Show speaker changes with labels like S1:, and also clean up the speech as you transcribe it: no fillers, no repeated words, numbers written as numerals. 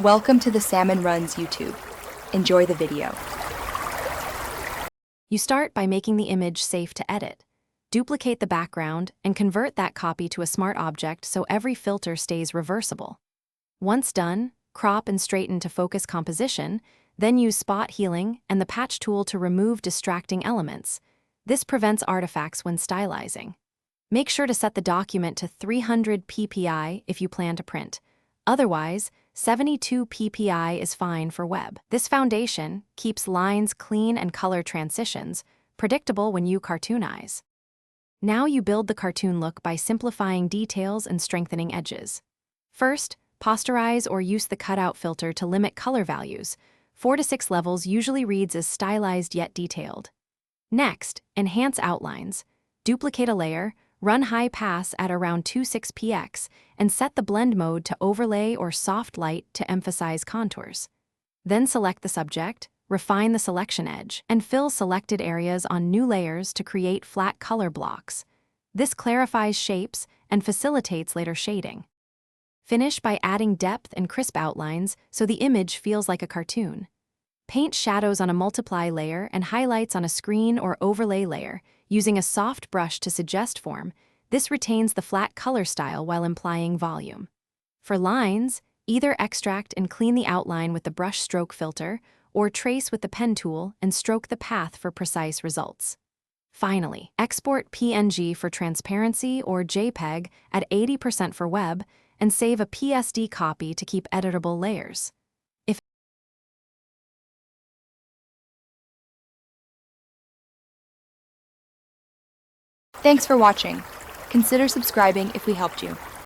S1: Welcome to the Salmon Runs YouTube. Enjoy the video.
S2: You start by making the image safe to edit. Duplicate the background and convert that copy to a smart object so every filter stays reversible. Once done, crop and straighten to focus composition, then use spot healing and the patch tool to remove distracting elements. This prevents artifacts when stylizing. Make sure to set the document to 300 ppi if you plan to print. Otherwise, 72 ppi is fine for web. This foundation keeps lines clean and color transitions predictable when you cartoonize. Now you build the cartoon look by simplifying details and strengthening edges. First, posterize or use the cutout filter to limit color values. 4 to 6 levels usually reads as stylized yet detailed. Next, enhance outlines. Duplicate a layer, run high pass at around 26px, and set the blend mode to overlay or soft light to emphasize contours. Then select the subject, refine the selection edge, and fill selected areas on new layers to create flat color blocks. This clarifies shapes and facilitates later shading. Finish by adding depth and crisp outlines so the image feels like a cartoon. Paint shadows on a multiply layer and highlights on a screen or overlay layer, using a soft brush to suggest form. This retains the flat color style while implying volume. For lines, either extract and clean the outline with the brush stroke filter, or trace with the pen tool and stroke the path for precise results. Finally, export PNG for transparency or JPEG at 80% for web, and save a PSD copy to keep editable layers.
S1: Thanks for watching. Consider subscribing if we helped you.